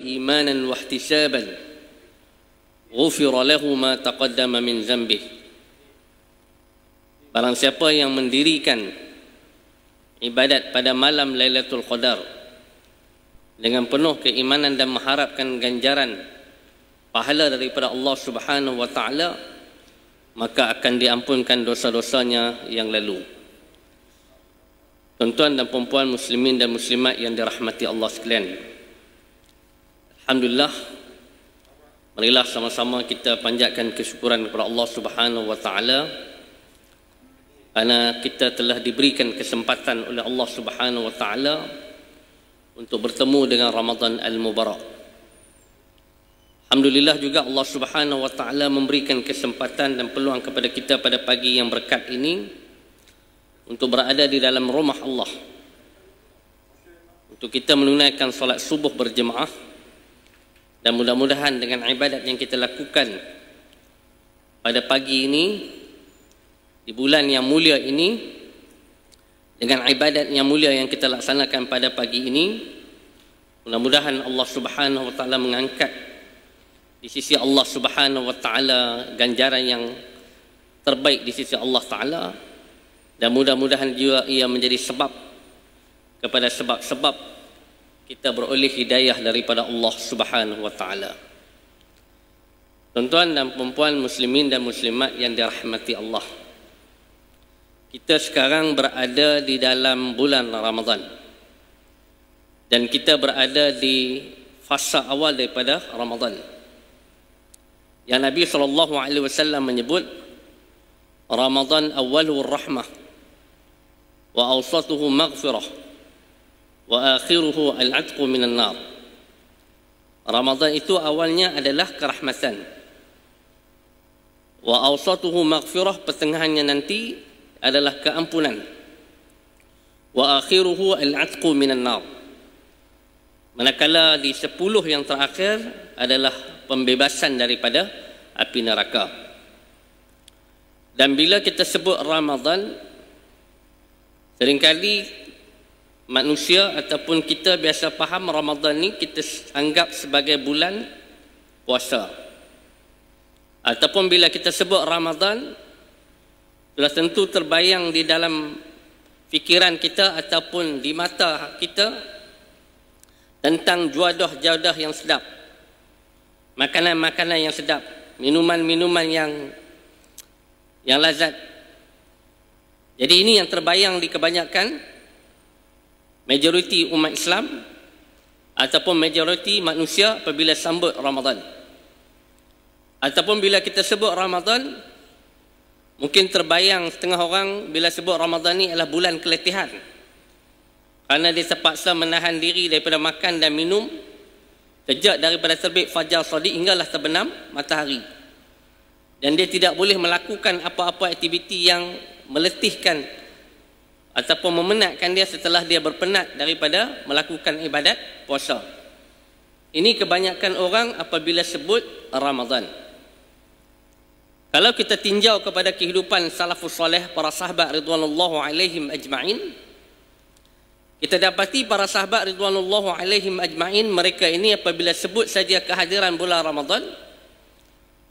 إيمانا واحتسابا غفر له ما تقدم من ذنبه. Barang siapa yang mendirikan ibadat pada malam Lailatul Qadar dengan penuh keimanan dan mengharapkan ganjaran pahala daripada Allah Subhanahu wa taala, maka akan diampunkan dosa-dosanya yang lalu. Tuan-tuan dan puan-puan muslimin dan muslimat yang dirahmati Allah sekalian, alhamdulillah, marilah sama-sama kita panjatkan kesyukuran kepada Allah Subhanahu wa taala kerana kita telah diberikan kesempatan oleh Allah Subhanahu wa taala untuk bertemu dengan Ramadan al-Mubarak. Alhamdulillah juga Allah Subhanahu wa taala memberikan kesempatan dan peluang kepada kita pada pagi yang berkat ini untuk berada di dalam rumah Allah, untuk kita menunaikan solat subuh berjemaah. Dan mudah-mudahan dengan ibadat yang kita lakukan pada pagi ini, di bulan yang mulia ini, dengan ibadat yang mulia yang kita laksanakan pada pagi ini, mudah-mudahan Allah Subhanahu wa taala mengangkat di sisi Allah Subhanahu wa taala ganjaran yang terbaik di sisi Allah taala, dan mudah-mudahan juga ia menjadi sebab kepada sebab-sebab kita beroleh hidayah daripada Allah Subhanahu wa taala. Tuan-tuan dan puan-puan muslimin dan muslimat yang dirahmati Allah, kita sekarang berada di dalam bulan Ramadan dan kita berada di fasa awal daripada Ramadan yang Nabi SAW menyebut Ramadan awwaluhu rahmah wa awsatuhu maghfirah wa akhiruhu al-'atqu minan nar. Ramadan itu awalnya adalah kerahmatan, wa awsatuhu maghfirah, pertengahannya nanti adalah keampunan, wa akhiruhu al-'atqu minan nar, manakala di 10 yang terakhir adalah pembebasan daripada api neraka. Dan bila kita sebut Ramadan, seringkali manusia ataupun kita biasa faham Ramadan ni kita anggap sebagai bulan puasa. Ataupun bila kita sebut Ramadan, sudah tentu terbayang di dalam fikiran kita ataupun di mata kita tentang juadah-juadah yang sedap, makanan-makanan yang sedap, minuman-minuman yang lazat. Jadi ini yang terbayang di kebanyakan majoriti umat Islam ataupun majoriti manusia apabila sambut Ramadan. Ataupun bila kita sebut Ramadan, mungkin terbayang setengah orang bila sebut Ramadan ni adalah bulan keletihan, kerana dia terpaksa menahan diri daripada makan dan minum sejak daripada terbit fajar shadiq hinggalah terbenam matahari, dan dia tidak boleh melakukan apa-apa aktiviti yang meletihkan ataupun memenatkan dia setelah dia berpenat daripada melakukan ibadat puasa. Ini kebanyakan orang apabila sebut Ramadan. Kalau kita tinjau kepada kehidupan salafus soleh, para sahabat ridwanullahu alaihim ajma'in, kita dapati para sahabat ridwanullahu alaihim ajma'in, mereka ini apabila sebut saja kehadiran bulan Ramadan,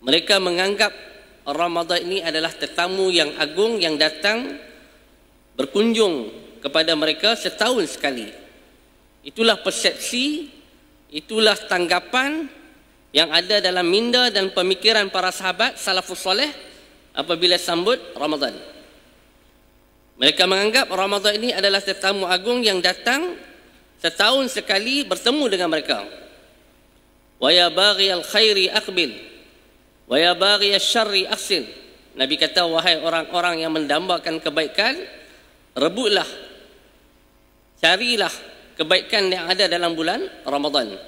mereka menganggap Ramadan ini adalah tetamu yang agung yang datang berkunjung kepada mereka setahun sekali. Itulah persepsi, itulah tanggapan yang ada dalam minda dan pemikiran para sahabat salafus soleh apabila sambut Ramadan. Mereka menganggap Ramadan ini adalah tetamu agung yang datang setahun sekali bertemu dengan mereka. Wa ya baghiyal khairi aqbil wa ya baghiyasy syarri ahsin. Nabi kata, wahai orang-orang yang mendambakan kebaikan, rebutlah, carilah kebaikan yang ada dalam bulan Ramadan.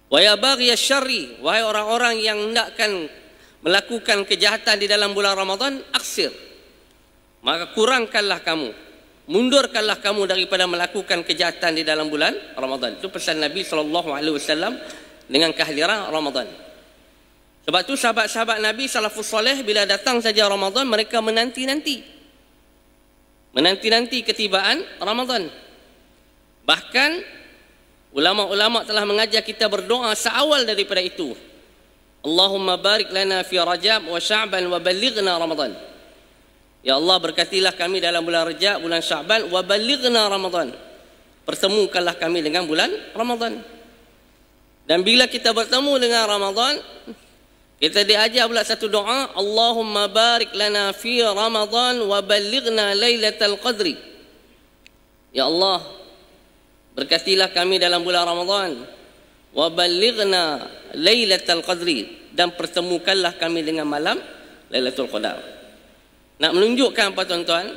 Wa ya baghiyasy syarri, wahai orang-orang yang hendakkan melakukan kejahatan di dalam bulan Ramadan, aksir, maka kurangkanlah kamu, mundurkanlah kamu daripada melakukan kejahatan di dalam bulan Ramadan. Itu pesan Nabi SAW dengan kehadiran Ramadan. Sebab tu sahabat-sahabat Nabi salafus soleh bila datang saja Ramadan, mereka menanti-nanti ketibaan Ramadan. Bahkan Ulama-ulama telah mengajar kita berdoa seawal daripada itu. Allahumma barik lana fi Rajab wa Sya'ban wa ballighna Ramadan. Ya Allah, berkatilah kami dalam bulan Rajab, bulan Sya'ban, wa ballighna Ramadan. Pertemukanlah kami dengan bulan Ramadan. Dan bila kita bertemu dengan Ramadan, kita diajar pula satu doa, Allahumma barik lana fi Ramadan wa ballighna Lailatul Qadri. Ya Allah, berkatilah kami dalam bulan Ramadan, wa ballighna Lailatul Qadri, dan pertemukanlah kami dengan malam Lailatul Qadar. Nak menunjukkan apa tuan-tuan,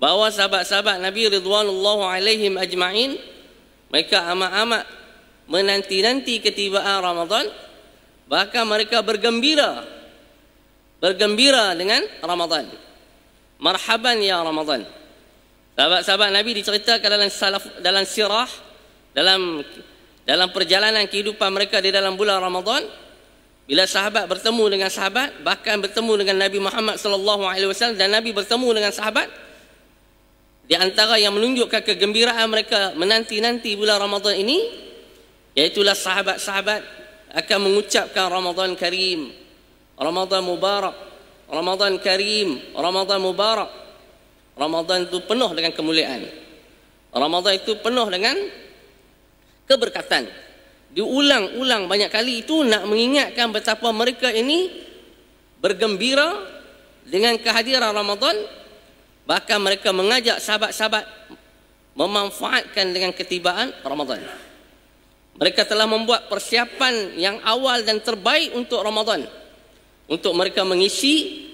bahawa sahabat-sahabat Nabi ridwanullahu alaihim ajma'in, mereka amat-amat menanti-nanti ketibaan Ramadan, bahkan mereka bergembira dengan Ramadan. Marhaban ya Ramadan. Sahabat-sahabat Nabi diceritakan dalam sirah, dalam perjalanan kehidupan mereka di dalam bulan Ramadan, bila sahabat bertemu dengan sahabat, bahkan bertemu dengan Nabi Muhammad sallallahu alaihi wasallam, dan Nabi bertemu dengan sahabat, di antara yang menunjukkan kegembiraan mereka menanti-nanti bulan Ramadan ini, iaitulah sahabat-sahabat akan mengucapkan Ramadan Karim, Ramadan Mubarak, Ramadan Karim, Ramadan Mubarak. Ramadan itu penuh dengan kemuliaan. Ramadan itu penuh dengan keberkatan. Diulang-ulang banyak kali itu nak mengingatkan betapa mereka ini bergembira dengan kehadiran Ramadan. Bahkan mereka mengajak sahabat-sahabat memanfaatkan dengan ketibaan Ramadan. Mereka telah membuat persiapan yang awal dan terbaik untuk Ramadan, untuk mereka mengisi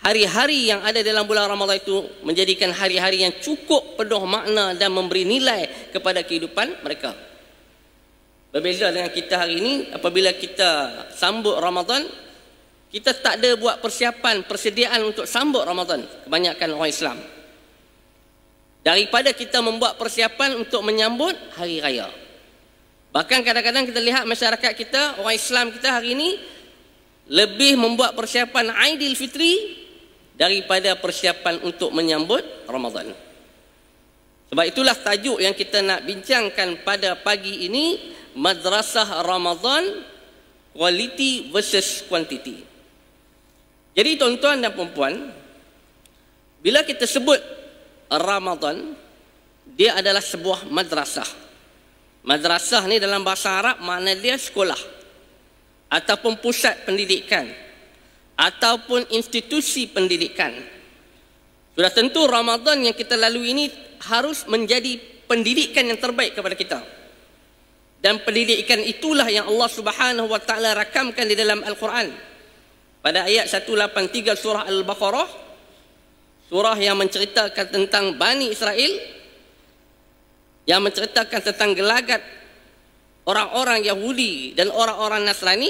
hari-hari yang ada dalam bulan Ramadan itu menjadikan hari-hari yang cukup penuh makna dan memberi nilai kepada kehidupan mereka. Berbeza dengan kita hari ini, apabila kita sambut Ramadan, kita tak ada buat persiapan, persediaan untuk sambut Ramadan, kebanyakan orang Islam. Daripada kita membuat persiapan untuk menyambut hari raya. Bahkan kadang-kadang kita lihat masyarakat kita, orang Islam kita hari ini, lebih membuat persiapan Aidilfitri daripada persiapan untuk menyambut Ramadan. Sebab itulah tajuk yang kita nak bincangkan pada pagi ini, Madrasah Ramadan, Quality versus Quantity. Jadi tuan-tuan dan puan-puan, bila kita sebut Ramadan, dia adalah sebuah madrasah. Madrasah ni dalam bahasa Arab makna dia sekolah, ataupun pusat pendidikan, ataupun institusi pendidikan. Sudah tentu Ramadan yang kita lalui ini harus menjadi pendidikan yang terbaik kepada kita. Dan pendidikan itulah yang Allah Subhanahu wa taala rakamkan di dalam Al-Quran. Pada ayat 183 surah Al-Baqarah, surah yang menceritakan tentang Bani Israel, yang menceritakan tentang gelagat orang-orang Yahudi dan orang-orang Nasrani.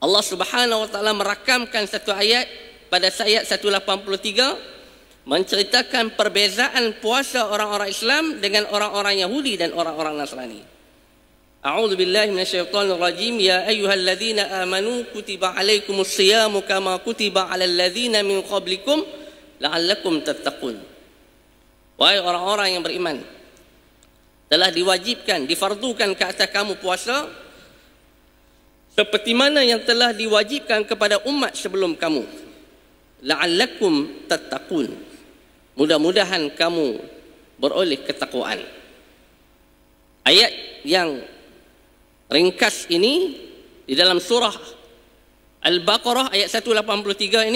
Allah Subhanahu wa taala merakamkan satu ayat pada ayat 183 menceritakan perbezaan puasa orang-orang Islam dengan orang-orang Yahudi dan orang-orang Nasrani. A'udzu billahi minasyaitonir rajim. Ya ayyuhalladzina amanu kutiba alaikumus siyamu kama kutiba alal ladzina min qablikum la'allakum tattaqun. Wahai orang-orang yang beriman, telah diwajibkan, difardukan ke atas kamu puasa seperti mana yang telah diwajibkan kepada umat sebelum kamu. La'allakum tattaqun. Mudah-mudahan kamu beroleh ketakwaan. Ayat yang ringkas ini di dalam surah Al-Baqarah ayat 183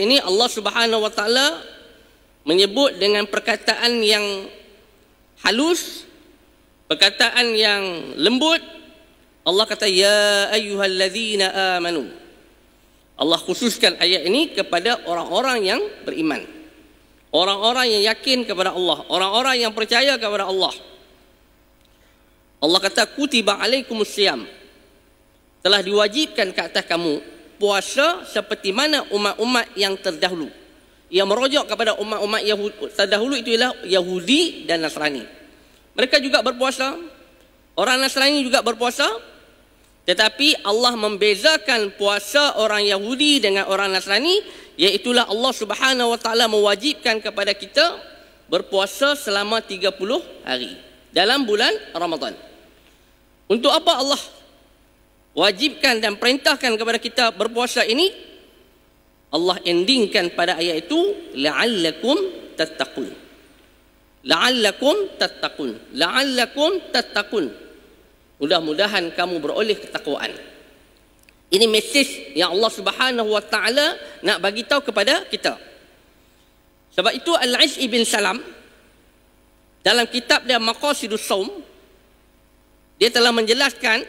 ini Allah Subhanahu wa taala menyebut dengan perkataan yang halus, perkataan yang lembut. Allah kata ya ayyuhalladzina amanu. Allah khususkan ayat ini kepada orang-orang yang beriman, orang-orang yang yakin kepada Allah, orang-orang yang percaya kepada Allah. Allah kata kutiba alaikumus siyam, telah diwajibkan ke atas kamu puasa seperti mana umat-umat yang terdahulu. Ia merujuk kepada umat-umat terdahulu, itu ialah Yahudi dan Nasrani. Mereka juga berpuasa, orang Nasrani juga berpuasa, tetapi Allah membezakan puasa orang Yahudi dengan orang Nasrani, iaitulah Allah Subhanahu wa taala mewajibkan kepada kita berpuasa selama 30 hari dalam bulan Ramadan. Untuk apa Allah wajibkan dan perintahkan kepada kita berpuasa ini? Allah endingkan pada ayat itu, la'allakum tattaqun. La'allakum tattaqun. La'allakum tattaqun. Mudah-mudahan kamu beroleh ketakwaan. Ini mesej yang Allah Subhanahu wa taala nak bagi tahu kepada kita. Sebab itu Al-Izz ibn Salam dalam kitab dia Maqasidus Shaum, dia telah menjelaskan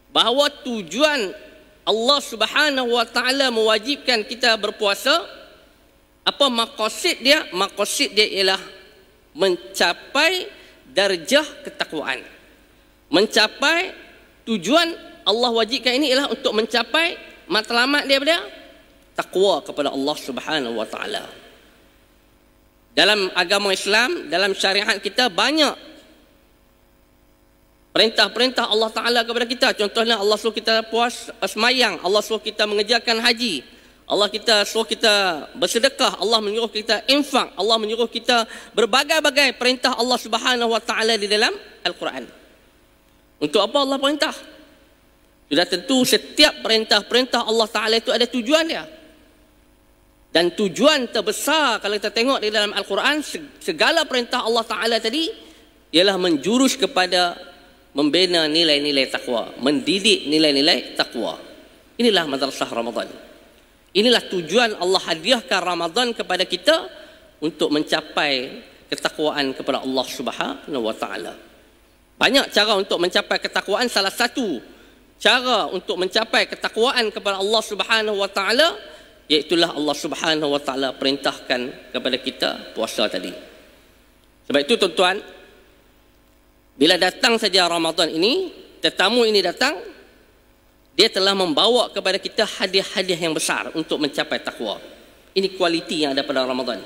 bahawa tujuan Allah Subhanahu wa taala mewajibkan kita berpuasa, apa maqasid dia? Maqasid dia ialah mencapai darjah ketakwaan. Mencapai tujuan Allah wajibkan ini ialah untuk mencapai matlamat daripada takwa kepada Allah Subhanahu wa taala. Dalam agama Islam, dalam syariat kita banyak perintah-perintah Allah Taala kepada kita. Contohnya Allah suruh kita semayang, Allah suruh kita mengerjakan haji, Allah suruh kita bersedekah, Allah menyuruh kita infak, Allah menyuruh kita berbagai-bagai perintah Allah Subhanahu wa taala di dalam Al-Quran. Untuk apa Allah perintah? Sudah tentu setiap perintah-perintah Allah Ta'ala itu ada tujuan dia. Dan tujuan terbesar kalau kita tengok di dalam Al-Quran, segala perintah Allah Ta'ala tadi ialah menjurus kepada membina nilai-nilai takwa, mendidik nilai-nilai takwa. Inilah madrasah Ramadan. Inilah tujuan Allah hadiahkan Ramadan kepada kita untuk mencapai ketakwaan kepada Allah Subhanahu wa Ta'ala. Banyak cara untuk mencapai ketakwaan. Salah satu cara untuk mencapai ketakwaan kepada Allah Subhanahu wa taala, iaitulah Allah Subhanahu wa taala perintahkan kepada kita puasa tadi. Sebab itu tuan-tuan, bila datang saja Ramadan ini, tetamu ini datang, dia telah membawa kepada kita hadiah-hadiah yang besar untuk mencapai takwa. Ini kualiti yang ada pada Ramadan.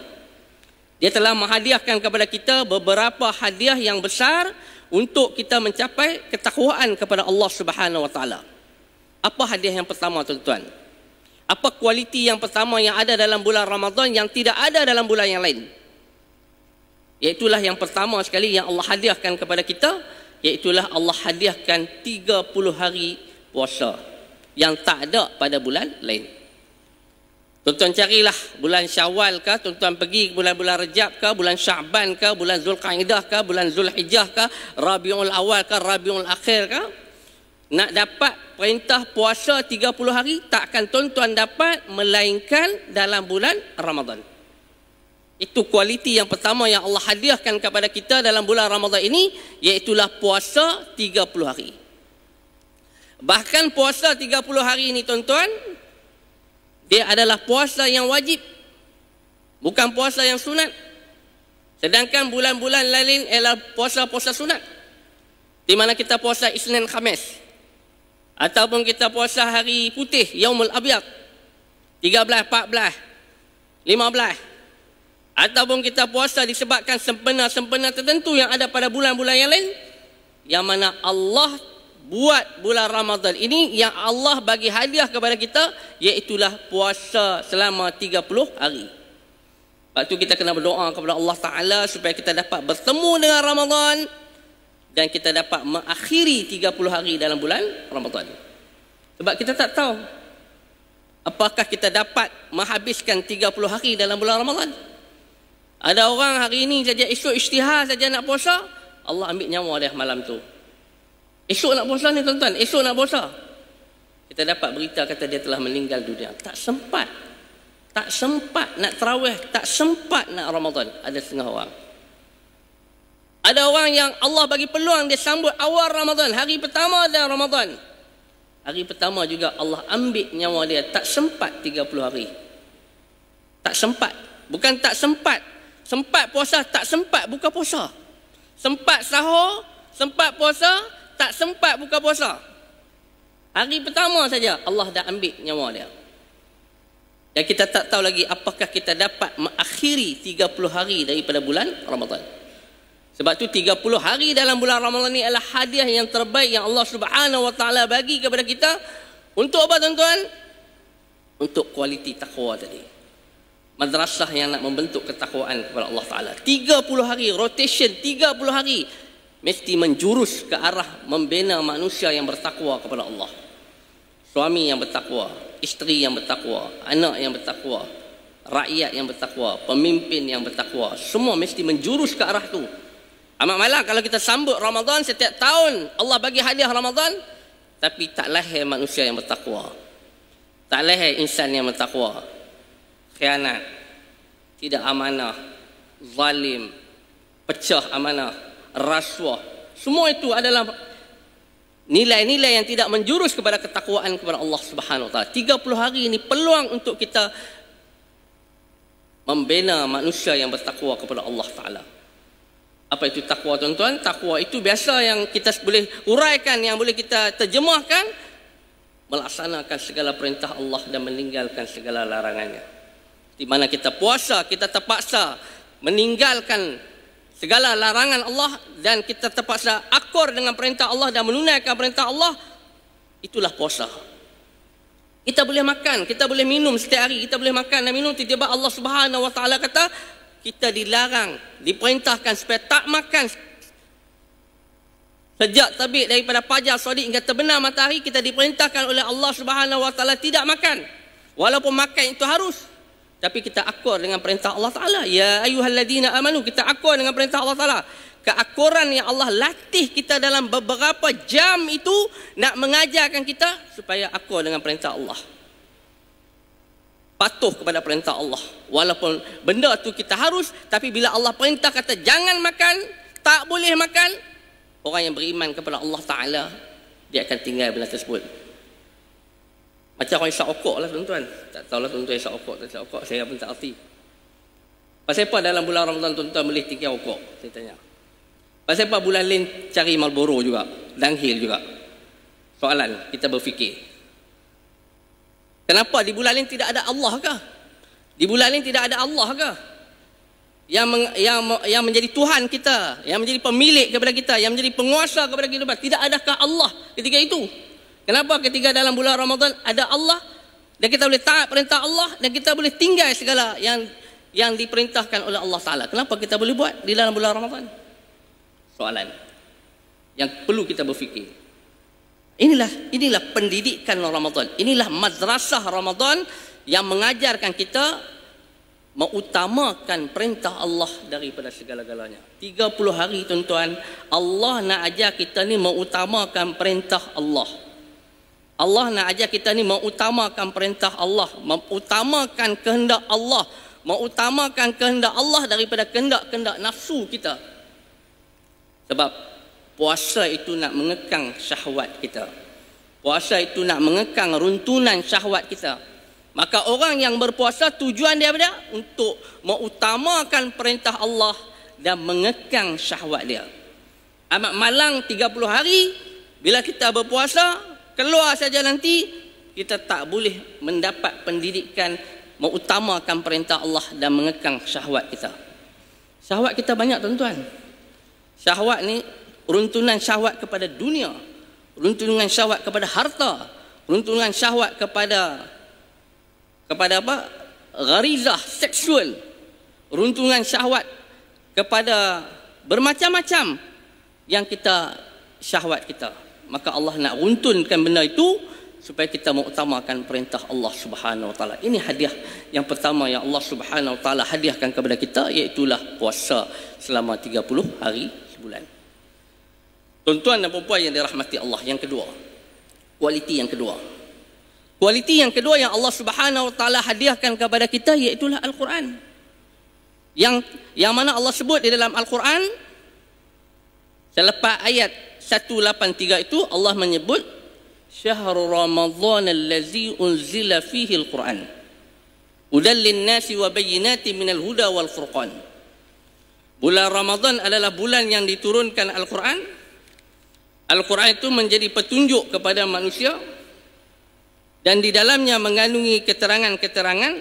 Dia telah menghadiahkan kepada kita beberapa hadiah yang besar untuk kita mencapai ketakwaan kepada Allah Subhanahu wa taala. Apa hadiah yang pertama tuan-tuan? Apa kualiti yang pertama yang ada dalam bulan Ramadan yang tidak ada dalam bulan yang lain? Iaitulah yang pertama sekali yang Allah hadiahkan kepada kita, iaitulah Allah hadiahkan 30 hari puasa yang tak ada pada bulan lain. Tuan-tuan carilah bulan Syawal ke, tuan-tuan pergi bulan-bulan Rejab ke, bulan Sya'ban ke, bulan Zulqa'dah ke, bulan Zulhijjah ke, Rabiul Awal ke, Rabiul Akhir ke. Nak dapat perintah puasa 30 hari, takkan tuan-tuan dapat melainkan dalam bulan Ramadan. Itu kualiti yang pertama yang Allah hadiahkan kepada kita dalam bulan Ramadan ini, iaitulah puasa 30 hari. Bahkan puasa 30 hari ini tuan-tuan, dia adalah puasa yang wajib, bukan puasa yang sunat. Sedangkan bulan-bulan lain ialah puasa-puasa sunat, di mana kita puasa Isnin Khamis, ataupun kita puasa hari putih, Yaumul Abyad, 13, 14, 15, ataupun kita puasa disebabkan sempena-sempena tertentu yang ada pada bulan-bulan yang lain, yang mana Allah buat bulan Ramadan ini yang Allah bagi hadiah kepada kita, iaitulah puasa selama 30 hari. Sebab itu kita kena berdoa kepada Allah Ta'ala supaya kita dapat bertemu dengan Ramadan dan kita dapat mengakhiri 30 hari dalam bulan Ramadan. Sebab kita tak tahu apakah kita dapat menghabiskan 30 hari dalam bulan Ramadan. Ada orang hari ini saja, esok isytihar saja nak puasa, Allah ambil nyawa dia malam tu. Esok nak puasa ni tuan-tuan, esok nak puasa, kita dapat berita kata dia telah meninggal dunia. Tak sempat nak tarawih, tak sempat nak Ramadan. Ada setengah orang. Ada orang yang Allah bagi peluang dia sambut awal Ramadan, hari pertama dan Ramadan, hari pertama juga Allah ambil nyawa dia. Tak sempat 30 hari. Tak sempat. Bukan tak sempat, sempat puasa, tak sempat buka puasa. Sempat sahur, sempat puasa, tak sempat buka puasa. Hari pertama saja Allah dah ambil nyawa dia. Dan kita tak tahu lagi apakah kita dapat mengakhiri 30 hari daripada bulan Ramadan. Sebab tu 30 hari dalam bulan Ramadan ni adalah hadiah yang terbaik yang Allah Subhanahu wa taala bagi kepada kita. Untuk apa tuan-tuan? Untuk kualiti takwa tadi. madrasah yang nak membentuk ketakwaan kepada Allah Ta'ala. 30 hari, rotation 30 hari, mesti menjurus ke arah membina manusia yang bertakwa kepada Allah. Suami yang bertakwa, isteri yang bertakwa, anak yang bertakwa, rakyat yang bertakwa, pemimpin yang bertakwa, semua mesti menjurus ke arah tu. Amat malang kalau kita sambut Ramadan, setiap tahun Allah bagi hadiah Ramadan, tapi tak lahir manusia yang bertakwa, tak lahir insan yang bertakwa. Khianat, tidak amanah, zalim, pecah amanah, rasuah, semua itu adalah nilai-nilai yang tidak menjurus kepada ketakwaan kepada Allah Subhanahu Wa Taala. 30 hari ini peluang untuk kita membina manusia yang bertakwa kepada Allah Ta'ala. Apa itu takwa, tuan-tuan? Takwa itu biasa yang kita boleh huraikan, yang boleh kita terjemahkan, melaksanakan segala perintah Allah dan meninggalkan segala larangannya. Di mana kita puasa, kita terpaksa meninggalkan segala larangan Allah dan kita terpaksa akur dengan perintah Allah dan menunaikan perintah Allah, itulah puasa. Kita boleh makan, kita boleh minum setiap hari, kita boleh makan dan minum, tiba-tiba Allah Subhanahu Wa Taala kata kita dilarang, diperintahkan supaya tak makan sejak terbit daripada fajar shadiq hingga terbenam matahari. Kita diperintahkan oleh Allah Subhanahu Wa Taala tidak makan, walaupun makan itu harus, tapi kita akur dengan perintah Allah Taala. Ya ayyuhalladzina amanu, kita akur dengan perintah Allah Taala. Keakuran yang Allah latih kita dalam beberapa jam itu nak mengajarkan kita supaya akur dengan perintah Allah, patuh kepada perintah Allah. Walaupun benda tu kita harus, tapi bila Allah perintah kata jangan makan, tak boleh makan, orang yang beriman kepada Allah Ta'ala, dia akan tinggal benda tersebut. Macam orang isap okok lah, tuan-tuan. Tak tahulah tuan-tuan isap okok, tak isap okok, saya pun tak erti. Pasal apa dalam bulan Ramadan tuan-tuan boleh tinggal okok? Saya tanya. Pasal apa bulan lain cari Marlboro juga, downhill juga? Soalan kita berfikir. Kenapa di bulan lain tidak ada Allah kah? Di bulan lain tidak ada Allah kah? Yang menjadi Tuhan kita, yang menjadi pemilik kepada kita, yang menjadi penguasa kepada kehidupan. Tidak adakah Allah ketika itu? Kenapa ketika dalam bulan Ramadan ada Allah dan kita boleh taat perintah Allah dan kita boleh tinggal segala yang diperintahkan oleh Allah Ta'ala? Kenapa kita boleh buat di dalam bulan Ramadan? Soalan yang perlu kita berfikir. Inilah pendidikan Ramadan. Inilah madrasah Ramadan yang mengajarkan kita mengutamakan perintah Allah daripada segala-galanya. 30 hari tuan-tuan, Allah nak ajar kita ni mengutamakan perintah Allah. Allah nak ajar kita ni mengutamakan perintah Allah, mengutamakan kehendak Allah, mengutamakan kehendak Allah daripada kehendak-kehendak nafsu kita. Sebab puasa itu nak mengekang syahwat kita. Puasa itu nak mengekang runtunan syahwat kita. Maka orang yang berpuasa tujuan dia apa dia? Untuk mengutamakan perintah Allah dan mengekang syahwat dia. Amat malang 30 hari bila kita berpuasa, keluar saja nanti kita tak boleh mendapat pendidikan mengutamakan perintah Allah dan mengekang syahwat kita. Syahwat kita banyak tuan-tuan. Syahwat ni runtunan syahwat kepada dunia, runtunan syahwat kepada harta, runtunan syahwat kepada apa? Gharizah seksual, runtunan syahwat kepada bermacam-macam yang kita syahwat kita. Maka Allah nak runtunkan benda itu supaya kita mengutamakan perintah Allah Subhanahu Wa Taala. Ini hadiah yang pertama yang Allah Subhanahu Wa Taala hadiahkan kepada kita, iaitulah puasa selama 30 hari sebulan. Tuan-tuan dan puan yang dirahmati Allah, yang kedua, kualiti yang kedua. Kualiti yang kedua yang Allah Subhanahu Wa Taala hadiahkan kepada kita iaitulah Al-Quran. Yang mana Allah sebut di dalam Al-Quran selepas ayat 183 itu Allah menyebut syahrul ramadhan allazi unzila fihi al-Quran hudan lin-nasi wa bayyinatin minal huda wal furqan. Bulan Ramadan adalah bulan yang diturunkan Al-Quran. Al-Quran itu menjadi petunjuk kepada manusia dan di dalamnya mengandungi keterangan-keterangan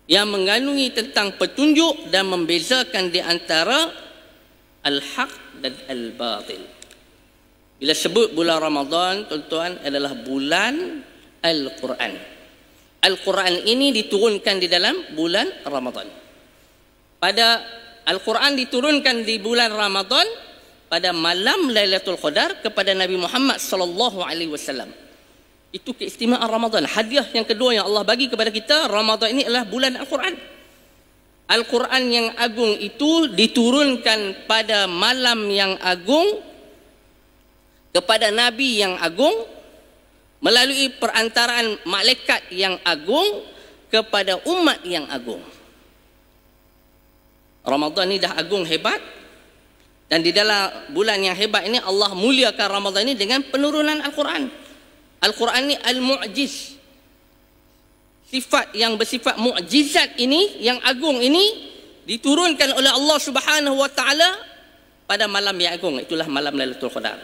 yang mengandungi tentang petunjuk dan membezakan di antara al-haq dan al-batil. Bila sebut bulan Ramadan, tuan-tuan, adalah bulan Al-Quran. Al-Quran ini diturunkan di dalam bulan Ramadan. Pada Al-Quran diturunkan di bulan Ramadan pada malam Lailatul Qadar kepada Nabi Muhammad sallallahu alaihi wasallam. Itu keistimewaan Ramadan. Hadiah yang kedua yang Allah bagi kepada kita, Ramadan ini adalah bulan Al-Quran. Al-Quran yang agung itu diturunkan pada malam yang agung kepada Nabi yang agung melalui perantaraan malaikat yang agung kepada umat yang agung. Ramadan ini dah agung hebat, dan di dalam bulan yang hebat ini Allah muliakan Ramadan ini dengan penurunan Al-Quran. Al-Quran ini al-mu'jiz. Sifat yang bersifat mukjizat ini, yang agung ini diturunkan oleh Allah Subhanahu wa taala pada malam yang agung, itulah malam Lailatul Qadar.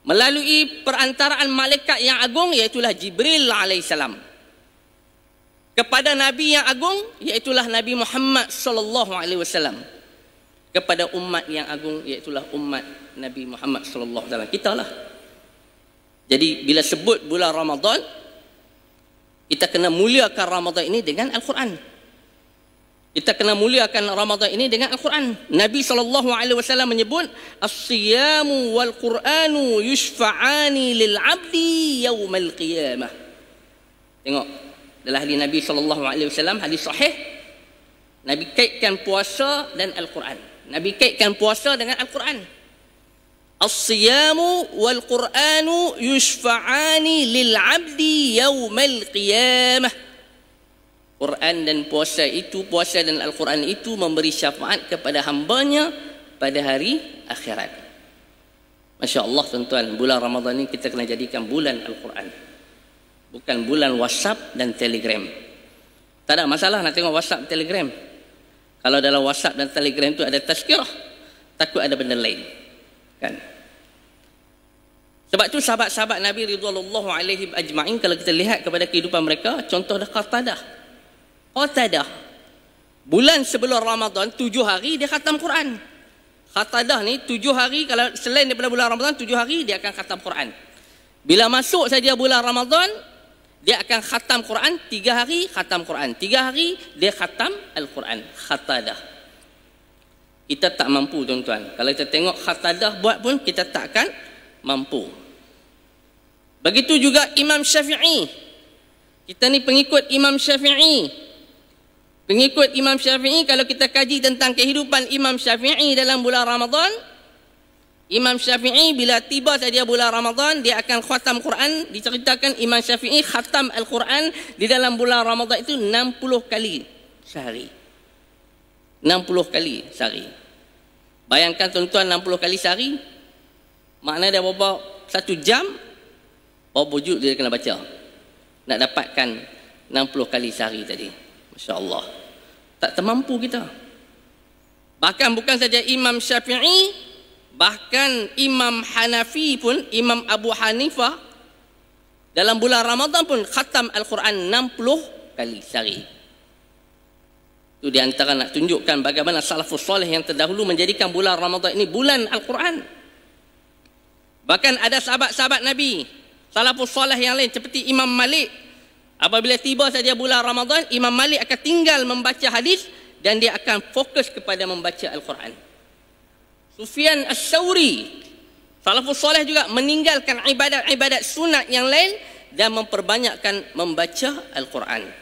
Melalui perantaraan malaikat yang agung, iaitulah Jibril alaihissalam, kepada nabi yang agung, iaitulah Nabi Muhammad sallallahu alaihi wasallam, kepada umat yang agung, iaitulah umat Nabi Muhammad sallallahu alaihi wasallam, kita lah. Jadi bila sebut bulan Ramadan, kita kena muliakan Ramadan ini dengan Al-Quran. Kita kena muliakan Ramadan ini dengan Al-Quran. Nabi SAW menyebut, As-siyamu wal-Quranu yushfa'ani lil-abdi yawmal qiyamah. Tengok, dalam hadis Nabi SAW, hadis sahih, Nabi kaitkan puasa dan Al-Quran. Nabi kaitkan puasa dengan Al-Quran. As-siyamu wal-Quranu yushfa'ani lil-abdi yawmal qiyamah. Quran dan puasa itu, puasa dan Al-Quran itu memberi syafaat kepada hambanya pada hari akhirat. Masya Allah tuan-tuan, bulan Ramadan ini kita kena jadikan bulan Al-Quran, bukan bulan WhatsApp dan Telegram. Tak ada masalah nak tengok WhatsApp, Telegram. Kalau dalam WhatsApp dan Telegram itu ada tazkirah, takut ada benda lain, kan? Sebab itu sahabat-sahabat Nabi ridwanullahu alaihim ajma'in, kalau kita lihat kepada kehidupan mereka, contoh dah Qatadah. Bulan sebelum Ramadan 7 hari dia khatam Quran. Qatadah ni 7 hari, kalau selain daripada bulan Ramadan 7 hari dia akan khatam Quran. Bila masuk saja bulan Ramadan, dia akan khatam Quran 3 hari, khatam Quran 3 hari, dia khatam Al-Quran. Qatadah. Kita tak mampu tuan-tuan. Kalau kita tengok Qatadah buat pun kita takkan mampu. Begitu juga Imam Syafi'i. Kita ni pengikut Imam Syafi'i. Pengikut Imam Syafi'i, kalau kita kaji tentang kehidupan Imam Syafi'i dalam bulan Ramadan, Imam Syafi'i bila tiba saja bulan Ramadan, dia akan khatam Quran. Diceritakan Imam Syafi'i khatam Al-Quran di dalam bulan Ramadan itu 60 kali sehari. 60 kali sehari. Bayangkan tuan-tuan, 60 kali sehari, maknanya dia berapa 1 jam, berapa juz dia kena baca nak dapatkan 60 kali sehari tadi. Masya Allah, tak termampu kita. Bahkan bukan saja Imam Syafi'i, bahkan Imam Hanafi pun, Imam Abu Hanifah, dalam bulan Ramadan pun khatam Al-Quran 60 kali sehari. Itu di antara nak tunjukkan bagaimana salafus soleh yang terdahulu menjadikan bulan Ramadan ini bulan Al-Quran. Bahkan ada sahabat-sahabat Nabi, salafus soleh yang lain seperti Imam Malik, apabila tiba saja bulan Ramadan, Imam Malik akan tinggal membaca hadis dan dia akan fokus kepada membaca Al-Quran. Sufyan As-Sawri, salafus soleh juga, meninggalkan ibadat-ibadat sunat yang lain dan memperbanyakkan membaca Al-Quran.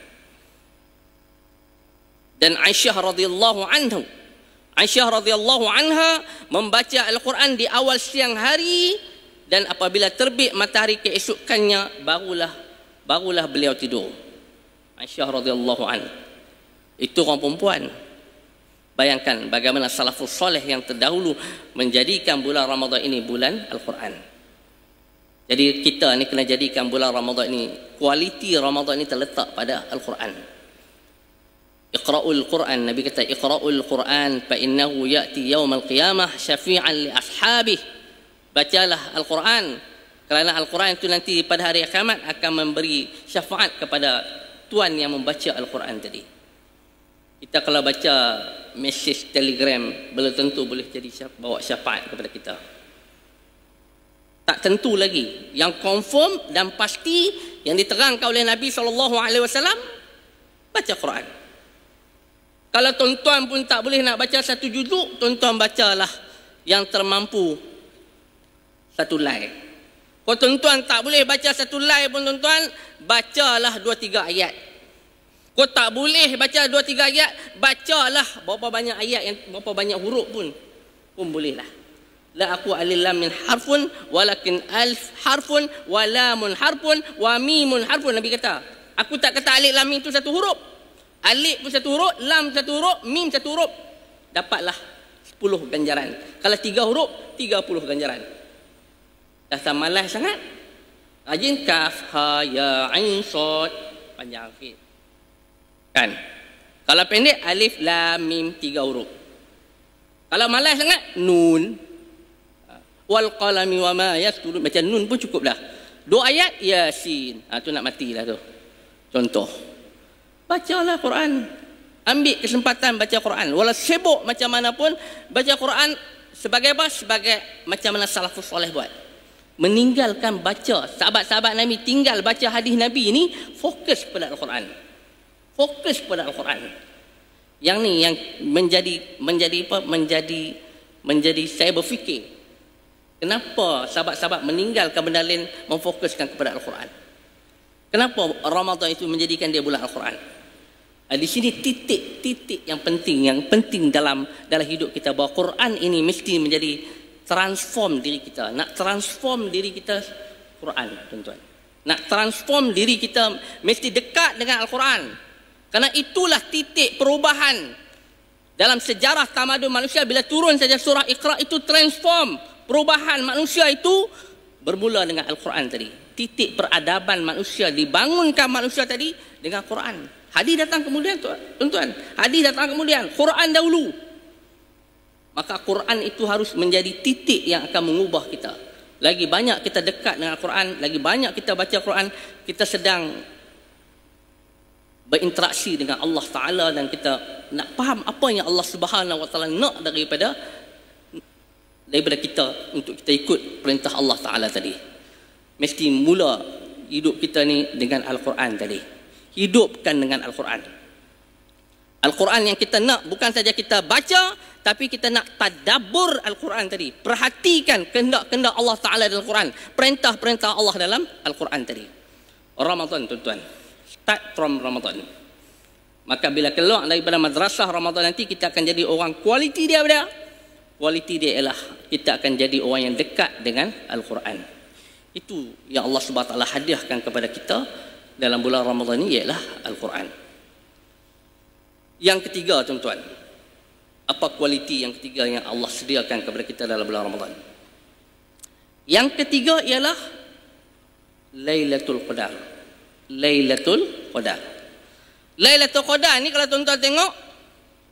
Dan Aisyah radhiyallahu anha membaca Al-Quran di awal siang hari, dan apabila terbit matahari keesokannya barulah beliau tidur. Aisyah radhiyallahu anha. Itu orang perempuan. Bayangkan bagaimana salafus soleh yang terdahulu menjadikan bulan Ramadan ini bulan Al-Quran. Jadi kita ni kena jadikan bulan Ramadan ini, kualiti Ramadan ini terletak pada Al-Quran. Iqra'ul Quran, Nabi kata iqra'ul Quran fa innahu ya'ti yaumal qiyamah syafi'an li ashabih. Bacalah Al-Quran, kerana Al-Quran itu nanti pada hari kiamat akan memberi syafaat kepada tuan yang membaca Al-Quran tadi. Kita kalau baca mesej Telegram, belum tentu boleh jadi bawa syafaat kepada kita. Tak tentu lagi. Yang confirm dan pasti yang diterangkan oleh Nabi SAW, baca Quran. Kalau tuan-tuan pun tak boleh nak baca satu juzuk, tuan-tuan bacalah yang termampu satu lai. Kalau tuan-tuan tak boleh baca satu lai pun tuan-tuan, bacalah 2-3 ayat. Kalau tak boleh baca 2-3 ayat, bacalah berapa banyak ayat, yang berapa banyak huruf pun bolehlah. La aku alil lam min harfun walakin alf harfun wa lamun harfun wa mimun harfun. Nabi kata, aku tak kata alif lam mim itu satu huruf. Alif pun satu huruf, lam satu huruf, mim satu huruf. Dapatlah 10 ganjaran. Kalau 3 huruf, 30 ganjaran. Dah tak malas sangat. Rajin kaf, ha, ya, ain, sad, panjang sikit. Kan? Kalau pendek, alif, lam, mim, 3 huruf. Kalau malas sangat, nun. Wal qalami wa ma yasturun, macam nun pun cukup dah. 2 ayat Yasin. Tu nak matilah tu. Contoh. Bacalah Quran. Ambil kesempatan baca Quran. Walau sibuk macam mana pun, baca Quran sebagai apa? Sebagai macam mana salafus soleh buat. Meninggalkan baca. Sahabat-sahabat Nabi tinggal baca hadis Nabi ni, fokus pada Al-Quran. Fokus pada Al-Quran. Yang ni yang menjadi saya berfikir. Kenapa sahabat-sahabat meninggalkan benda lain, memfokuskan kepada Al-Quran? Kenapa Ramadan itu menjadikan dia bulan Al-Quran? Di sini titik-titik yang penting dalam hidup kita, bahawa Quran ini mesti menjadi transform diri kita. Nak transform diri kita Quran, tuan-tuan. Nak transform diri kita mesti dekat dengan Al-Quran. Karena itulah titik perubahan dalam sejarah tamadun manusia. Bila turun saja surah Iqra, itu transform. Perubahan manusia itu bermula dengan Al-Quran tadi. Titik peradaban manusia, dibangunkan manusia tadi dengan Quran. Hadis datang kemudian, tuan-tuan. Hadis datang kemudian, Quran dahulu. Maka Quran itu harus menjadi titik yang akan mengubah kita. Lagi banyak kita dekat dengan Al-Quran, lagi banyak kita baca Quran, kita sedang berinteraksi dengan Allah Ta'ala, dan kita nak faham apa yang Allah Subhanahu Wa Ta'ala nak daripada kita, untuk kita ikut perintah Allah Ta'ala tadi. Mesti mula hidup kita ni dengan Al-Quran tadi. Hidupkan dengan Al-Quran. Al-Quran yang kita nak bukan saja kita baca, tapi kita nak tadabbur Al-Quran tadi. Perhatikan kehendak-kehendak Allah Ta'ala dalam Al-Quran. Perintah-perintah Allah dalam Al-Quran tadi. Ramadan, tuan-tuan. Start from Ramadan. Maka bila keluar daripada madrasah Ramadan nanti, kita akan jadi orang kualiti dia berada. Kualiti dia ialah kita akan jadi orang yang dekat dengan Al-Quran. Itu yang Allah SWT hadiahkan kepada kita dalam bulan Ramadan ini, ialah Al-Quran. Yang ketiga, tuan-tuan, apa kualiti yang ketiga yang Allah sediakan kepada kita dalam bulan Ramadan? Yang ketiga ialah Lailatul Qadar. Lailatul Qadar. Lailatul Qadar ni kalau tuan-tuan tengok,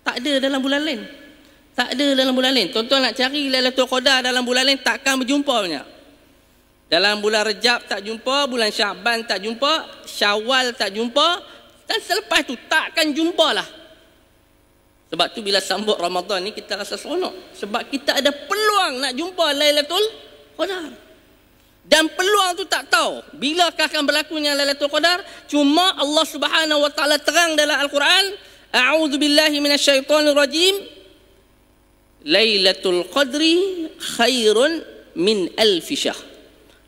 tak ada dalam bulan lain. Tak ada dalam bulan lain. Tuan-tuan nak cari Lailatul Qadar dalam bulan lain, takkan berjumpa banyak. Dalam bulan Rejab tak jumpa, bulan Syaban tak jumpa, Syawal tak jumpa, dan selepas tu takkan jumpalah. Sebab tu bila sambut Ramadan ni kita rasa seronok. Sebab kita ada peluang nak jumpa Lailatul Qadar. Dan peluang tu tak tahu bilakah akan berlakunya Lailatul Qadar. Cuma Allah Subhanahu Wa Ta'ala terang dalam Al-Quran, A'udzubillahi minasyaitonirrajim. Lailatul Qadri khairun min alfi syahr.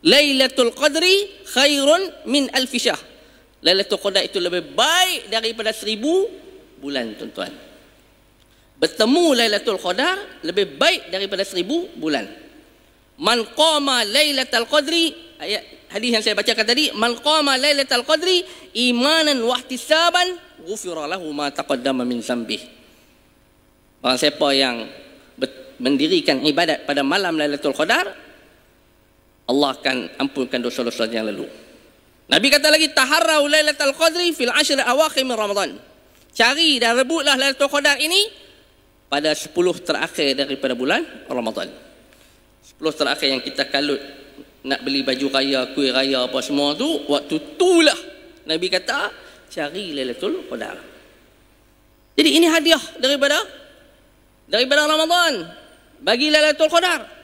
Lailatul Qadri khairun min alfi syahr. Lailatul Qadar itu lebih baik daripada 1000 bulan, tuan-tuan. Bertemu Lailatul Qadar lebih baik daripada 1000 bulan. Man qama Lailatul Qadri, ayat hadis yang saya bacakan tadi, man qama Lailatul Qadri imanan wa ihtisaban ghufira lahu ma taqaddama min dzambihi. Barang siapa yang mendirikan ibadat pada malam Lailatul Qadar, Allah akan ampunkan dosa-dosa yang lalu. Nabi kata lagi, taharrau Lailatul Qadri fil 10 awakhir min Ramadan. Cari dan rebutlah Lailatul Qadar ini pada 10 terakhir daripada bulan Ramadan. 10 terakhir yang kita kalut nak beli baju raya, kuih raya apa semua tu, waktu itulah Nabi kata cari Lailatul Qadar. Jadi ini hadiah daripada Ramadan bagi Lailatul Qadar.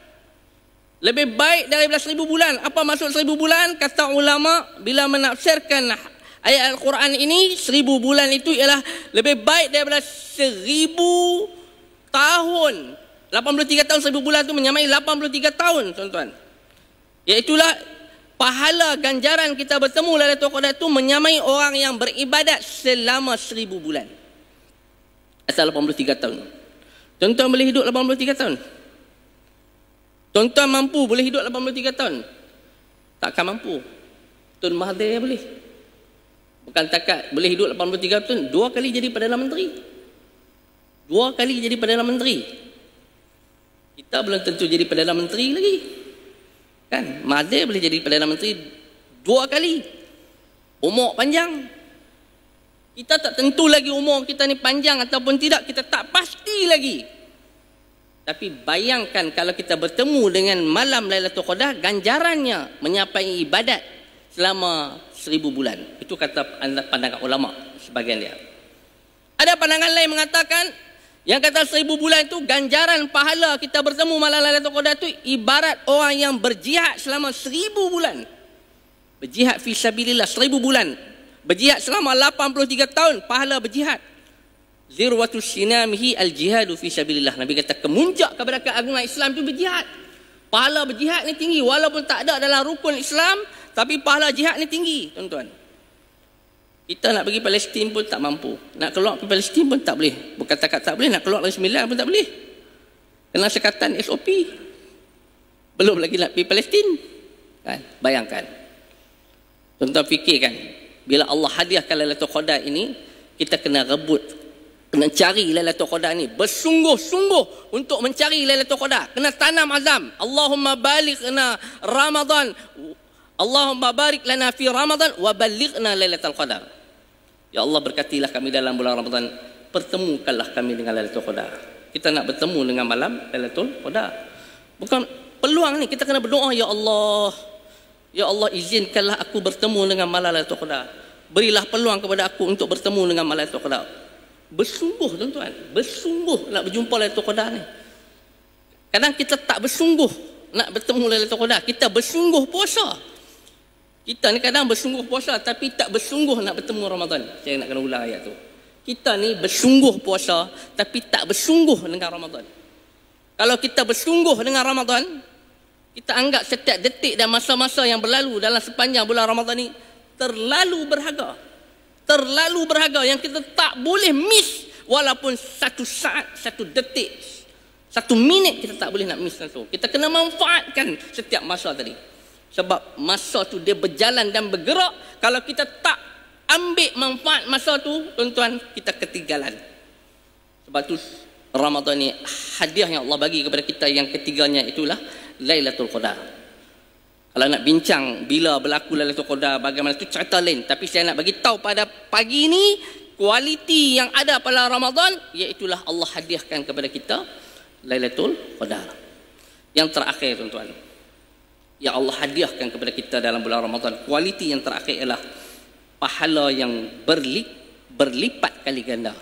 Lebih baik daripada 1000 bulan. Apa maksud 1000 bulan? Kata ulama, bila menafsirkan ayat Al-Quran ini, 1000 bulan itu ialah lebih baik daripada 1000 tahun. 83 tahun 1000 bulan itu menyamai 83 tahun, tuan-tuan. Iaitulah pahala ganjaran kita bertemu Lailatul Qadar itu menyamai orang yang beribadat selama 1000 bulan. Asal 83 tahun. Tuan-tuan boleh hidup 83 tahun? Tuan-tuan mampu boleh hidup 83 tahun? Takkan mampu. Tun Mahathir boleh. Bukan takat boleh hidup 83 tahun, 2 kali jadi Perdana Menteri. 2 kali jadi Perdana Menteri. Kita belum tentu jadi Perdana Menteri lagi. Kan? Mahathir boleh jadi Perdana Menteri 2 kali. Umur panjang. Kita tak tentu lagi umur kita ni panjang ataupun tidak. Kita tak pasti lagi. Tapi bayangkan kalau kita bertemu dengan malam Lailatul Qadar, ganjarannya menyapai ibadat selama 1000 bulan. Itu kata pandangan ulama sebagian dia. Ada pandangan lain mengatakan, yang kata 1000 bulan itu ganjaran pahala kita bertemu malam Lailatul Qadar itu ibarat orang yang berjihad selama 1000 bulan. Berjihad fi sabilillah 1000 bulan. Berjihad selama 83 tahun, pahala berjihad. Zirwatu sinamihi al-jihadu fi sabilillah. Nabi kata kemuncak kepada keagungan Islam itu berjihad. Pahala berjihad ni tinggi walaupun tak ada dalam rukun Islam, tapi pahala jihad ni tinggi, tuan-tuan. Kita nak pergi Palestin pun tak mampu. Nak keluar pergi Palestin pun tak boleh. Bukan takat tak boleh, nak keluar dari Sembilan pun tak boleh. Kena sekatan SOP. Belum lagi nak pergi Palestin. Kan? Bayangkan. Tuan-tuan fikirkan, bila Allah hadiahkan Lailatul Qadar ini, kita kena rebut, kena cari Lailatul Qadar ni, bersungguh-sungguh untuk mencari Lailatul Qadar. Kena tanam azam. Allahumma balighna Ramadan, Allahumma barik lana fi Ramadan wa balighna Lailatul Qadar. Ya Allah, berkatilah kami dalam bulan Ramadan, pertemukanlah kami dengan Lailatul Qadar. Kita nak bertemu dengan malam Lailatul Qadar. Bukan peluang ni, kita kena berdoa, ya Allah, ya Allah, izinkanlah aku bertemu dengan malam Lailatul Qadar. Berilah peluang kepada aku untuk bertemu dengan malam Lailatul Qadar. Bersungguh, tuan-tuan, bersungguh nak berjumpa Lailatul Qadar ni. Kadang kita tak bersungguh nak bertemu Lailatul Qadar. Kita bersungguh puasa. Kita ni kadang bersungguh puasa tapi tak bersungguh nak bertemu Ramadan. Saya nak kena ulang ayat tu. Kita ni bersungguh puasa tapi tak bersungguh dengan Ramadan. Kalau kita bersungguh dengan Ramadan, kita anggap setiap detik dan masa-masa yang berlalu dalam sepanjang bulan Ramadan ni terlalu berharga. Terlalu berharga yang kita tak boleh miss. Walaupun 1 saat, 1 detik, 1 minit kita tak boleh nak miss tu. Kita kena manfaatkan setiap masa tadi. Sebab masa tu dia berjalan dan bergerak. Kalau kita tak ambil manfaat masa tu, tuan-tuan, kita ketinggalan. Sebab tu Ramadan ni hadiah yang Allah bagi kepada kita yang ketiganya itulah Lailatul Qadar. Kalau nak bincang bila berlaku Lailatul Qadar bagaimana tu cerita lain, tapi saya nak bagi tahu pada pagi ni kualiti yang ada pada Ramadan, iaitulah Allah hadiahkan kepada kita Lailatul Qadar. Yang terakhir, tuan-tuan, yang Allah hadiahkan kepada kita dalam bulan Ramadan, kualiti yang terakhir ialah pahala yang berlipat kali ganda.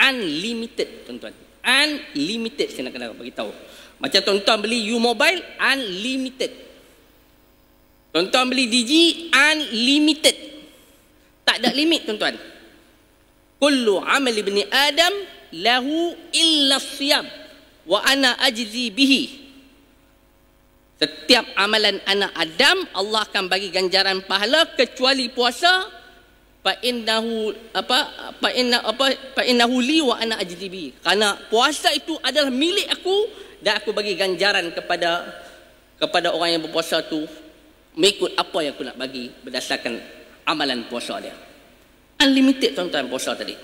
Unlimited, tuan-tuan. Unlimited, saya nak kena bagi tahu. Macam tuan-tuan beli U-Mobile, unlimited. Tuan-tuan beli Digi, unlimited. Tak ada limit, tuan-tuan. Kullu amal ibni Adam lahu illa siyam wa ana ajzi bihi. Setiap amalan anak Adam Allah akan bagi ganjaran pahala kecuali puasa. Fa innahu li wa ana ajzi bihi. Karena puasa itu adalah milik aku dan aku bagi ganjaran kepada orang yang berpuasa tu mengikut apa yang aku nak bagi berdasarkan amalan puasa dia. Unlimited, tuan-tuan, puasa tadi.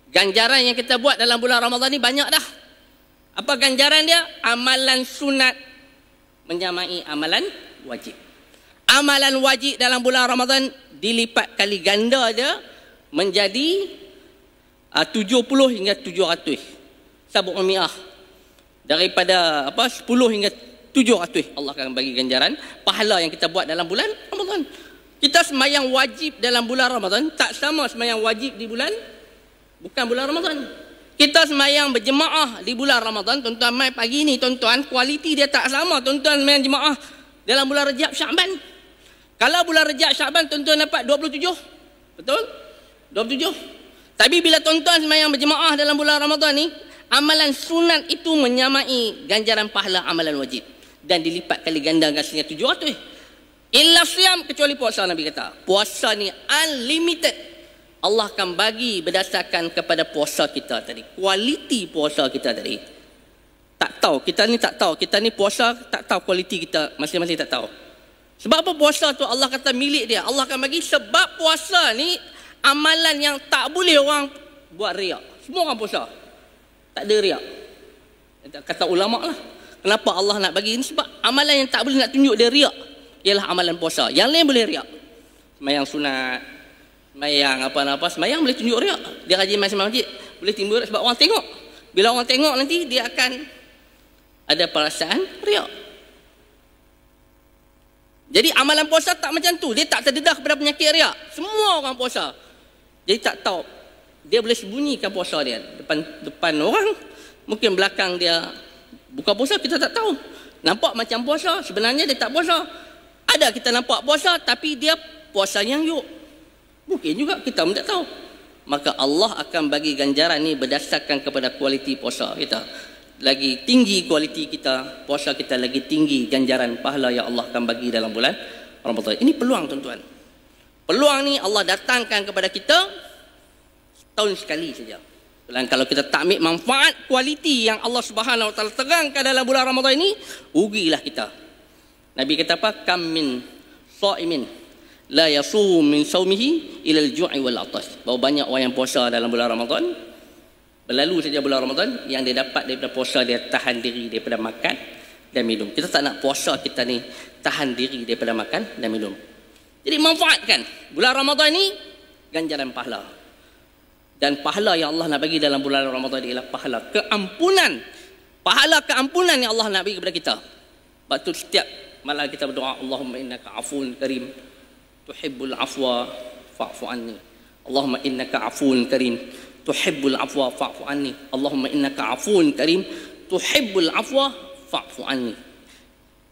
Ganjaran yang kita buat dalam bulan Ramadan ni banyak dah. Apa ganjaran dia? Amalan sunat menyamai amalan wajib. Amalan wajib dalam bulan Ramadan dilipat kali ganda dia menjadi 70 hingga 700. Sab'ul mi'ah. Daripada 10 hingga 700 Allah akan bagi ganjaran pahala yang kita buat dalam bulan Ramadan. Kita sembahyang wajib dalam bulan Ramadan tak sama sembahyang wajib di bulan bukan bulan Ramadan. Kita semayang berjemaah di bulan Ramadan, tuan-tuan, mai pagi ni tuan-tuan, kualiti dia tak sama tuan-tuan semayang jemaah dalam bulan Rejab Syaban. Kalau bulan Rejab Syaban tuan-tuan dapat 27. Betul? 27. Tapi bila tuan-tuan semayang berjemaah dalam bulan Ramadan ni, amalan sunat itu menyamai ganjaran pahala amalan wajib dan dilipat kali ganda gandakan 700. Illa siyam, kecuali puasa. Nabi kata puasa ni unlimited. Allah akan bagi berdasarkan kepada puasa kita tadi, kualiti puasa kita tadi. Tak tahu, kita ni puasa tak tahu kualiti kita, masing-masing tak tahu. Sebab apa puasa tu Allah kata milik dia, Allah akan bagi. Sebab puasa ni amalan yang tak boleh orang buat riak. Semua orang puasa, tak ada riak. Kata ulama lah, kenapa Allah nak bagi ni? Sebab amalan yang tak boleh nak tunjuk dia riak ialah amalan puasa. Yang lain boleh riak, sembahyang sunat, sembahyang apa-apa, sembahyang boleh tunjuk riak. Dia rajin masjid boleh timbul sebab orang tengok. Bila orang tengok nanti dia akan ada perasaan riak. Jadi amalan puasa tak macam tu. Dia tak terdedah kepada penyakit riak. Semua orang puasa. Jadi tak tahu, dia boleh sembunyikan puasa dia depan orang. Mungkin belakang dia buka puasa, kita tak tahu. Nampak macam puasa, sebenarnya dia tak puasa. Ada kita nampak puasa tapi dia puasa yang yuk. Mungkin juga kita pun tak tahu. Maka Allah akan bagi ganjaran ni berdasarkan kepada kualiti puasa kita. Lagi tinggi kualiti kita, puasa kita lagi tinggi ganjaran pahala yang Allah akan bagi dalam bulan Ramadan. Ini peluang tuan-tuan. Peluang ni Allah datangkan kepada kita setahun sekali saja. Dan kalau kita tak ambil manfaat kualiti yang Allah Subhanahu Wa Taala terangkan dalam bulan Ramadan ini, rugilah kita. Nabi kata apa? Kam min shaimin la yasum min saumihi ila al-ju'i wal 'atash. Berapa banyak orang yang puasa dalam bulan Ramadan, berlalu saja bulan Ramadan, yang dia dapat daripada puasa dia tahan diri daripada makan dan minum. Kita tak nak puasa kita ni tahan diri daripada makan dan minum. Jadi manfaatkan bulan Ramadan ni ganjaran pahala. Dan pahala yang Allah nak bagi dalam bulan Ramadan ialah pahala keampunan. Pahala keampunan yang Allah nak bagi kepada kita. Sebab tu setiap malam kita berdoa, Allahumma innaka afun karim tuhibbul afwa fa'fu anni. Allahumma innaka afun karim tuhibbul afwa fa'fu anni. Allahumma innaka afun karim tuhibbul afwa fa'fu anni.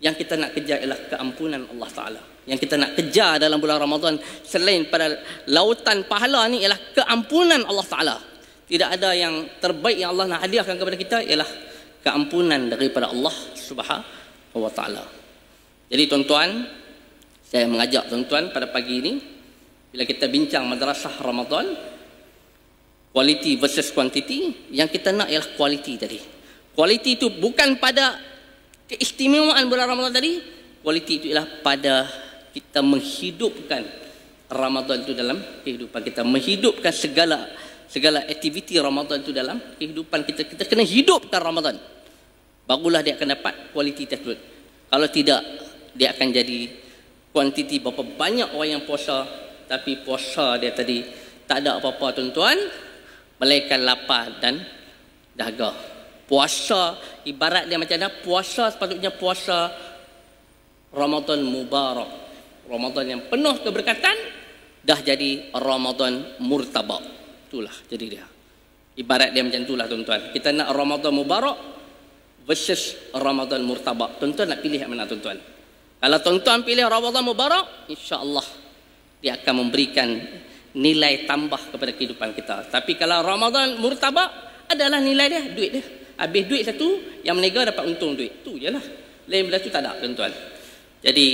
Yang kita nak kejar ialah keampunan Allah Ta'ala. Yang kita nak kejar dalam bulan Ramadan selain pada lautan pahala ni ialah keampunan Allah Ta'ala. Tidak ada yang terbaik yang Allah nak hadiahkan kepada kita ialah keampunan daripada Allah Subhanahu Wa Ta'ala. Jadi tuan-tuan, saya mengajak tuan-tuan pada pagi ini, bila kita bincang madrasah Ramadan, quality versus quantity, yang kita nak ialah quality tadi. Quality itu bukan pada keistimewaan bulan Ramadan tadi, quality itu ialah pada kita menghidupkan Ramadan itu dalam kehidupan kita, menghidupkan segala aktiviti Ramadan itu dalam kehidupan kita. Kita kena hidupkan Ramadan, barulah dia akan dapat quality tersebut. Kalau tidak, dia akan jadi kuantiti. Berapa banyak orang yang puasa tapi puasa dia tadi tak ada apa-apa tuan-tuan, melainkan lapar dan dahaga. Puasa ibarat dia macam mana? Puasa sepatutnya puasa Ramadan mubarak, Ramadan yang penuh keberkatan, dah jadi Ramadan murtabak. Itulah jadi dia. Ibarat dia macam itulah tuan-tuan. Kita nak Ramadan mubarak versus Ramadan murtabak. Tuan-tuan nak pilih yang mana tuan-tuan? Kalau tuan-tuan pilih Ramadan mubarak, insya-Allah dia akan memberikan nilai tambah kepada kehidupan kita. Tapi kalau Ramadan murtabak, adalah nilai dia, duit dia. Habis duit satu, yang menega dapat untung duit. Tu je lah. Lain benda tu tak ada tuan-tuan. Jadi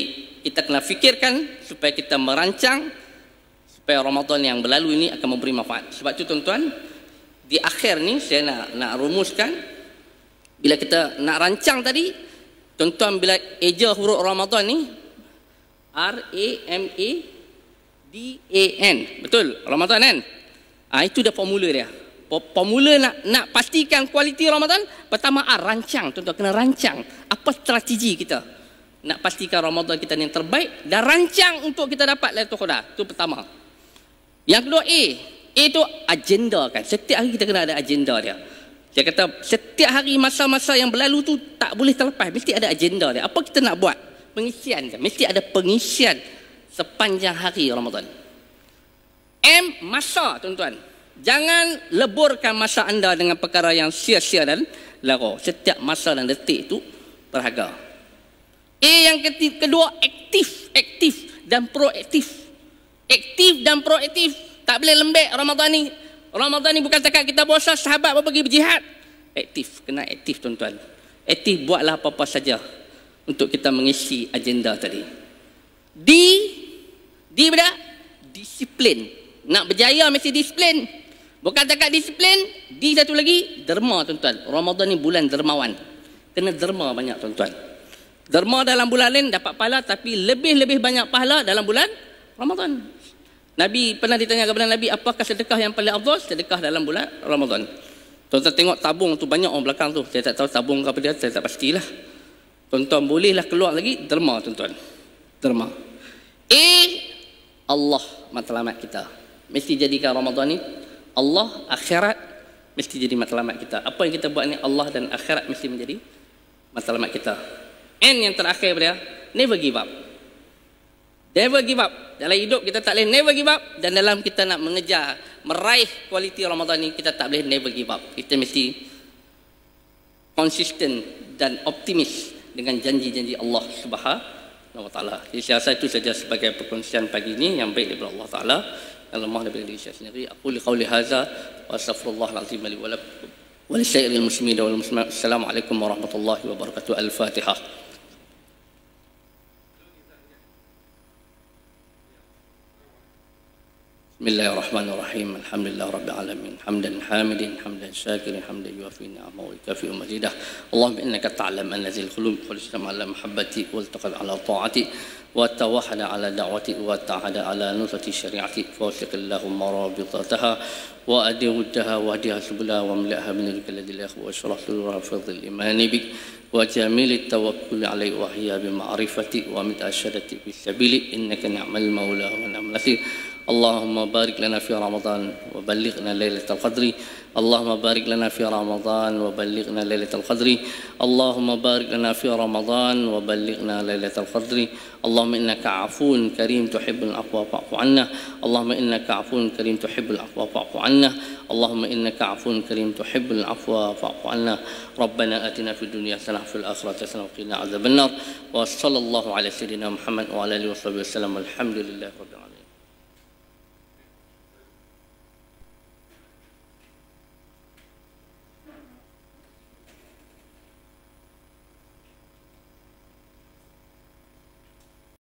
kita kena fikirkan supaya kita merancang supaya Ramadan yang berlalu ini akan memberi manfaat. Sebab tu tuan-tuan, di akhir ni saya nak rumuskan, bila kita nak rancang tadi, tuan-tuan bila eja huruf Ramadan ni, R-A-M-A-D-A-N, betul? Ramadan kan? Itu dah formula dia. Formula nak pastikan kualiti Ramadan, pertama rancang. Tuan-tuan kena rancang apa strategi kita nak pastikan Ramadan kita ni yang terbaik, dan rancang untuk kita dapat Lailatul Qadar. Itu pertama. Yang kedua, A itu agenda kan. Setiap hari kita kena ada agenda dia. Saya kata setiap hari masa-masa yang berlalu tu tak boleh terlepas, mesti ada agenda dia. Apa kita nak buat? Pengisian dia. Mesti ada pengisian sepanjang hari Ramadan. M, masa tuan-tuan. Jangan leburkan masa anda dengan perkara yang sia-sia dan lara. Setiap masa dan detik itu berharga. Yang kedua, aktif dan proaktif. Aktif dan proaktif. Tak boleh lembek Ramadan ni. Ramadan ni bukan setakat kita puasa, sahabat pun pergi berjihad. Aktif, kena aktif tuan-tuan. Aktif, buatlah apa-apa saja untuk kita mengisi agenda tadi. Disiplin. Nak berjaya mesti disiplin. Bukan setakat disiplin, satu lagi, derma tuan-tuan. Ramadan ni bulan dermawan. Kena derma banyak tuan-tuan. Derma dalam bulan lain dapat pahala, tapi lebih-lebih banyak pahala dalam bulan Ramadan. Nabi pernah ditanya kepada Nabi, apakah sedekah yang paling afdal? Sedekah dalam bulan Ramadan. Tuan-tuan tengok tabung tu banyak orang belakang tu. Saya tak tahu tabung ke apa dia, saya tak pastilah. Tuan-tuan bolehlah keluar lagi, derma tuan-tuan. Derma. Allah matlamat kita. Mesti jadikan Ramadan ni Allah, akhirat mesti jadi matlamat kita. Apa yang kita buat ni Allah dan akhirat mesti menjadi matlamat kita. Yang terakhir dia, never give up. Never give up. Dalam hidup kita tak boleh never give up, dan dalam kita nak mengejar meraih kualiti Ramadan ni kita tak boleh never give up. Kita mesti konsisten dan optimis dengan janji-janji Allah Subhanahu wa taala. Jadi saya rasa itu saja sebagai perkongsian pagi ini yang baik daripada Allah Taala dan lemah daripada diri saya sendiri. Aku qauli hadza wa astaghfirullahal azim li wa lakum wa li sairil muslimin wal muslimat. Assalamualaikum warahmatullahi wabarakatuh. Al-Fatihah. بسم الله الرحمن الرحيم الحمد لله رب العالمين حمدا حامدا حمدا شاكرا حمدا يوافي نعمه ويكافئ مزيده اللهم انك تعلم ان ذي القلوب والاجتماع على محبتي والتقى على طاعتي وتوحد على دعوتي واتحد على نصرة شريعتي فوثق اللهم رابطتها وأدي ودها واهدها سبلها واملأها من ذلك الذي لا يخفى واشرح صدورها بفضل الإيمان بك وجميل التوكل عليه وهي بمعرفتي ومن أشهدتي بالسبيل إنك نعم المولى ونعم النصير اللهم بارك لنا في رمضان وبلغنا ليلة القدر اللهم بارك لنا في رمضان وبلغنا ليلة القدر اللهم بارك لنا في رمضان وبلغنا ليلة القدر اللهم إنك عفو كريم تحب العفو فاعف عنا اللهم إنك عفو كريم تحب العفو فاعف عنا اللهم إنك عفو كريم تحب العفو فاعف عنا ربنا آتنا في الدنيا حسنة وفي الآخرة حسنة وقنا عذاب النار وصلى الله على سيدنا محمد وعلى آله وصحبه وسلم والحمد لله رب العالمين.